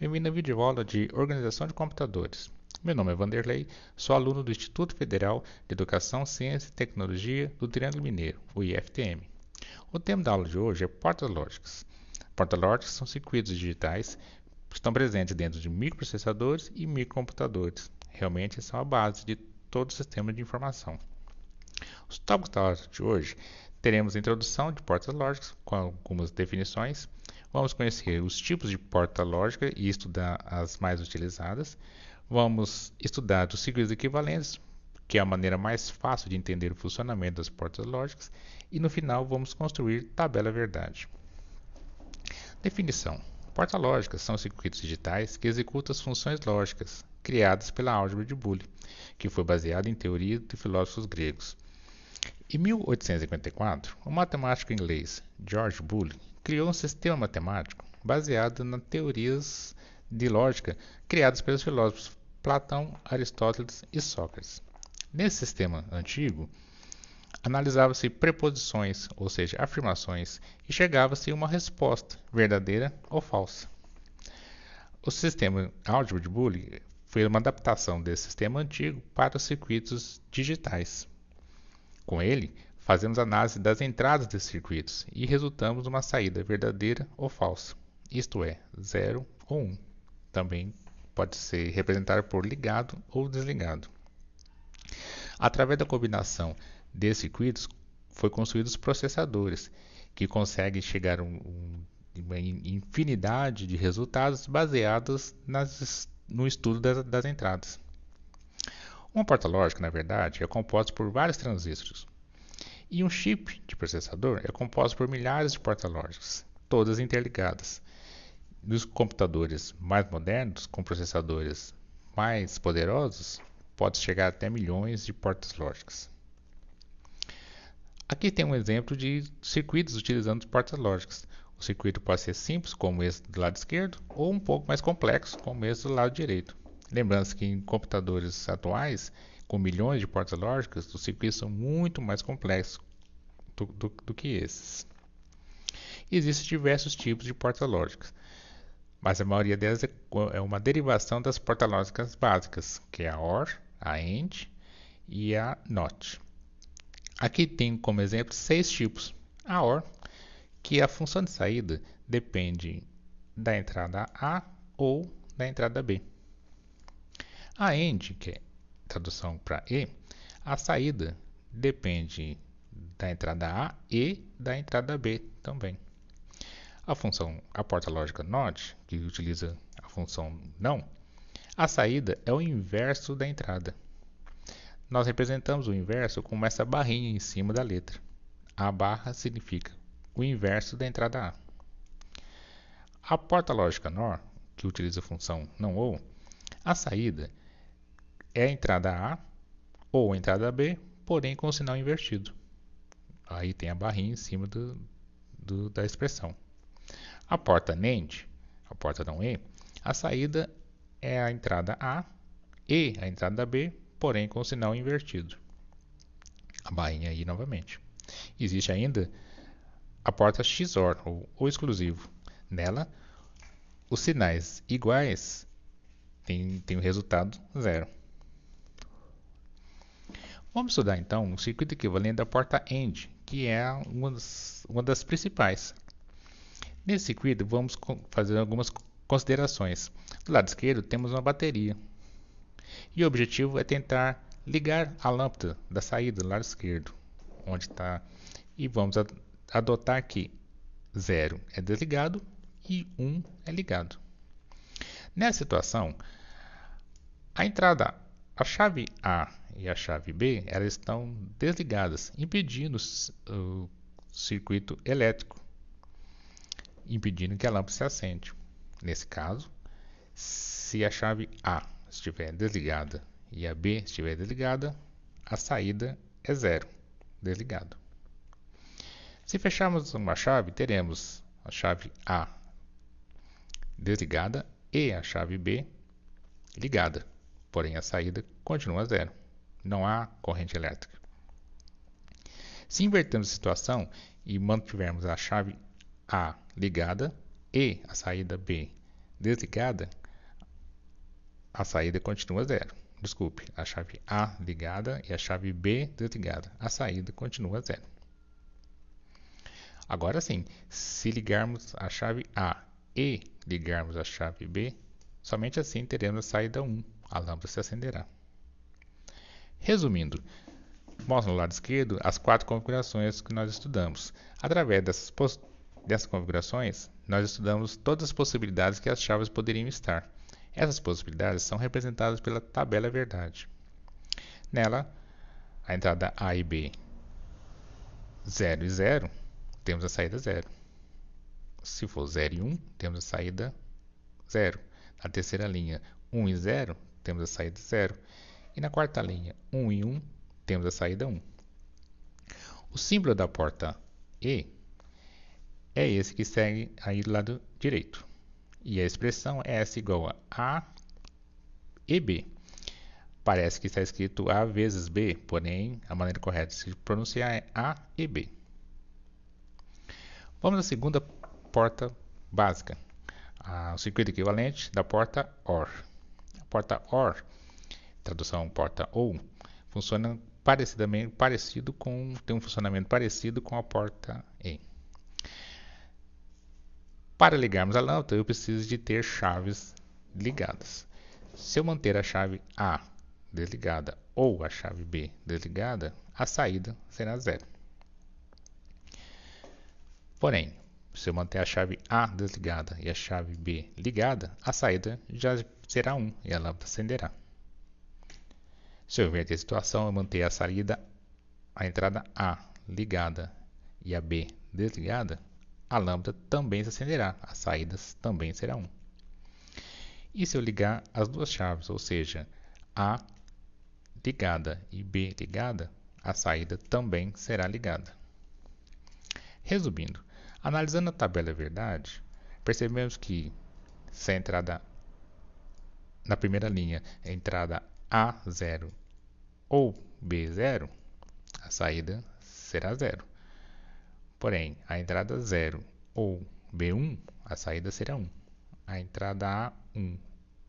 Bem-vindo à videoaula de Organização de Computadores. Meu nome é Vanderlei, sou aluno do Instituto Federal de Educação, Ciência e Tecnologia do Triângulo Mineiro, o IFTM. O tema da aula de hoje é portas lógicas. Portas lógicas são circuitos digitais que estão presentes dentro de microprocessadores e microcomputadores. Realmente são a base de todo o sistema de informação. Os tópicos da aula de hoje teremos a introdução de portas lógicas com algumas definições. Vamos conhecer os tipos de porta lógica e estudar as mais utilizadas. Vamos estudar os circuitos equivalentes, que é a maneira mais fácil de entender o funcionamento das portas lógicas. E no final vamos construir tabela verdade. Definição. Portas lógicas são circuitos digitais que executam as funções lógicas criadas pela álgebra de Boole, que foi baseada em teoria de filósofos gregos. Em 1854, o matemático inglês George Boole criou um sistema matemático baseado nas teorias de lógica criadas pelos filósofos Platão, Aristóteles e Sócrates. Nesse sistema antigo, analisava-se preposições, ou seja, afirmações, e chegava-se a uma resposta verdadeira ou falsa. O sistema álgebra de Boole foi uma adaptação desse sistema antigo para os circuitos digitais. Com ele, fazemos análise das entradas desses circuitos e resultamos numa saída verdadeira ou falsa, isto é, 0 ou 1. Também pode ser representado por ligado ou desligado. Através da combinação desses circuitos, foi construídos os processadores, que conseguem chegar a uma infinidade de resultados baseados no estudo das entradas. Uma porta lógica, na verdade, é composta por vários transistores. E um chip de processador é composto por milhares de portas lógicas, todas interligadas. Nos computadores mais modernos, com processadores mais poderosos, pode chegar até milhões de portas lógicas. Aqui tem um exemplo de circuitos utilizando portas lógicas. O circuito pode ser simples, como esse do lado esquerdo, ou um pouco mais complexo, como esse do lado direito. Lembrando que em computadores atuais, com milhões de portas lógicas, os circuitos são muito mais complexos do que esses. Existem diversos tipos de portas lógicas, mas a maioria delas é uma derivação das portas lógicas básicas, que é a OR, a AND e a NOT. Aqui tem como exemplo 6 tipos. A OR, que a função de saída depende da entrada A ou da entrada B. A AND, que é tradução para E, a saída depende da entrada A e da entrada B também. A porta lógica NOT, que utiliza a função não, a saída é o inverso da entrada. Nós representamos o inverso com essa barrinha em cima da letra. A barra significa o inverso da entrada A. A porta lógica NOR, que utiliza a função não ou, a saída é a entrada A ou a entrada B, porém com o sinal invertido. Aí tem a barrinha em cima da expressão. A porta NAND, a porta não E, a saída é a entrada A e a entrada B, porém com o sinal invertido. A barrinha aí novamente. Existe ainda a porta XOR, ou exclusivo. Nela, os sinais iguais têm o resultado 0. Vamos estudar então o circuito equivalente da porta AND, que é uma das principais. Nesse circuito, vamos fazer algumas considerações. Do lado esquerdo, temos uma bateria. E o objetivo é tentar ligar a lâmpada da saída do lado esquerdo, onde está. E vamos adotar que 0 é desligado e 1 é ligado. Nessa situação, a chave A e a chave B, elas estão desligadas, impedindo o circuito elétrico, impedindo que a lâmpada se acenda. Nesse caso, se a chave A estiver desligada e a B estiver desligada, a saída é 0, desligado. Se fecharmos uma chave, teremos a chave A desligada e a chave B ligada, porém a saída continua 0. Não há corrente elétrica. Se invertermos a situação e mantivermos a chave A ligada e a saída B desligada, a saída continua 0. Desculpe, a chave A ligada e a chave B desligada, a saída continua 0. Agora sim, se ligarmos a chave A e ligarmos a chave B, somente assim teremos a saída 1, a lâmpada se acenderá. Resumindo, mostro no lado esquerdo as 4 configurações que nós estudamos. Através dessas configurações, nós estudamos todas as possibilidades que as chaves poderiam estar. Essas possibilidades são representadas pela tabela verdade. Nela, a entrada A e B 0 e 0, temos a saída 0. Se for 0 e 1, temos a saída 0. Na terceira linha, 1 e 0, temos a saída 0. E na quarta linha, 1 e 1, temos a saída 1. O símbolo da porta E é esse que segue aí do lado direito. E a expressão é S igual a e B. Parece que está escrito A vezes B, porém a maneira correta de se pronunciar é A e B. Vamos à segunda porta básica, o circuito equivalente da porta OR. A porta OR, tradução porta OU, funciona tem um funcionamento parecido com a porta E. Para ligarmos a lâmpada, eu preciso de ter chaves ligadas. Se eu manter a chave A desligada ou a chave B desligada, a saída será 0. Porém, se eu manter a chave A desligada e a chave B ligada, a saída já será 1 e a lâmpada acenderá. Se eu inverter a situação, eu manter a entrada A ligada e a B desligada, a lâmpada também se acenderá, a saída também será 1. E se eu ligar as duas chaves, ou seja, A ligada e B ligada, a saída também será ligada. Resumindo, analisando a tabela verdade, percebemos que se a entrada na primeira linha é a entrada A0 ou B0, a saída será 0. Porém, a entrada 0 ou B1, a saída será 1. A entrada A1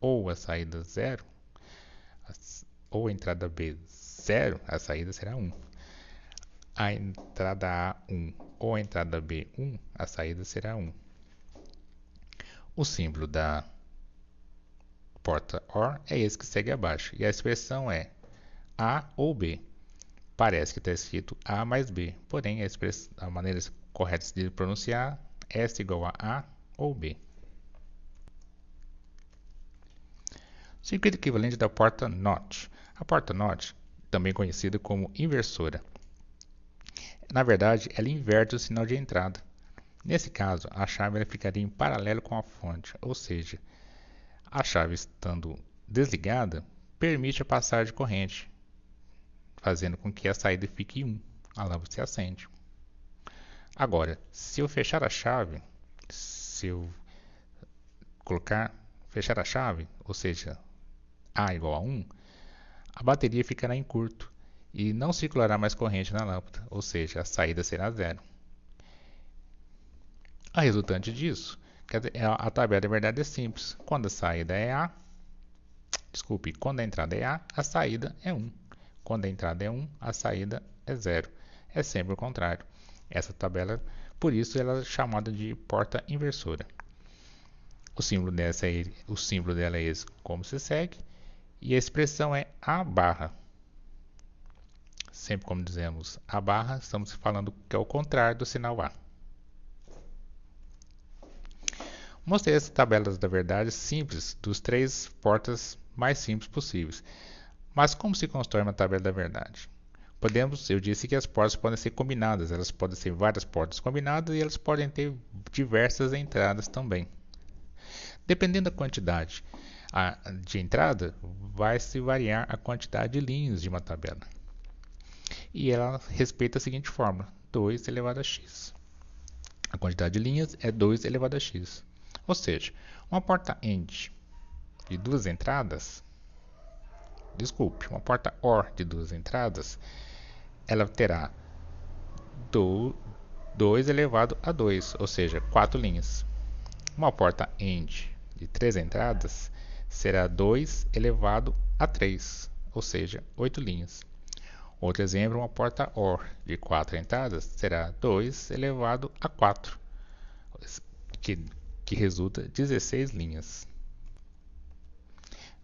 ou a saída 0, ou a entrada B0, a saída será 1. A entrada A1 ou a entrada B1, a saída será 1. O símbolo da porta OR é esse que segue abaixo, e a expressão é A ou B. Parece que está escrito A mais B, porém a maneira correta de pronunciar é S igual a ou B. Circuito equivalente da porta NOT. A porta NOT, também conhecida como inversora. Na verdade, ela inverte o sinal de entrada. Nesse caso, a chave ficaria em paralelo com a fonte, ou seja, a chave estando desligada permite a passagem de corrente, fazendo com que a saída fique em 1, a lâmpada se acende. Agora, se eu fechar a chave, fechar a chave, ou seja, A igual a 1, a bateria ficará em curto e não circulará mais corrente na lâmpada, ou seja, a saída será 0. A resultante disso, a tabela de verdade é simples. Quando a entrada é A, a saída é 1. Quando a entrada é 1, a saída é 0. É sempre o contrário. Essa tabela, por isso, ela é chamada de porta inversora. O símbolo dela é esse, como se segue, e a expressão é A barra. Sempre como dizemos A barra, estamos falando que é o contrário do sinal A. Mostrei as tabelas da verdade simples dos 3 portas mais simples possíveis. Mas como se constrói uma tabela da verdade? Eu disse que as portas podem ser combinadas, elas podem ser várias portas combinadas e elas podem ter diversas entradas também. Dependendo da quantidade de entrada, vai se variar a quantidade de linhas de uma tabela. E ela respeita a seguinte fórmula, 2 elevado a x. A quantidade de linhas é 2 elevado a x. Ou seja, uma porta AND de 2 entradas, uma porta OR de 2 entradas, ela terá 2 elevado a 2, ou seja, 4 linhas. Uma porta AND de 3 entradas será 2 elevado a 3, ou seja, 8 linhas. Outro exemplo, uma porta OR de 4 entradas será 2 elevado a 4, que resulta 16 linhas.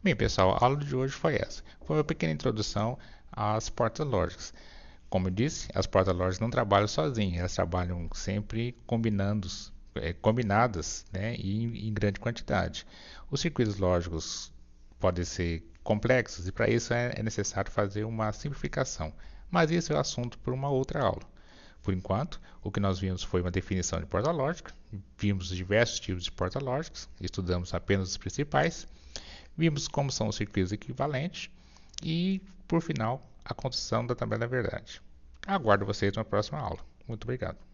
Bem, pessoal, a aula de hoje foi essa. Foi uma pequena introdução às portas lógicas. Como eu disse, as portas lógicas não trabalham sozinhas, elas trabalham sempre combinadas, né, e em grande quantidade. Os circuitos lógicos podem ser complexos e para isso é necessário fazer uma simplificação. Mas isso é o assunto para uma outra aula. Por enquanto, o que nós vimos foi uma definição de porta lógica, vimos diversos tipos de portas lógicas, estudamos apenas os principais, vimos como são os circuitos equivalentes e, por final, a construção da tabela da verdade. Aguardo vocês na próxima aula. Muito obrigado.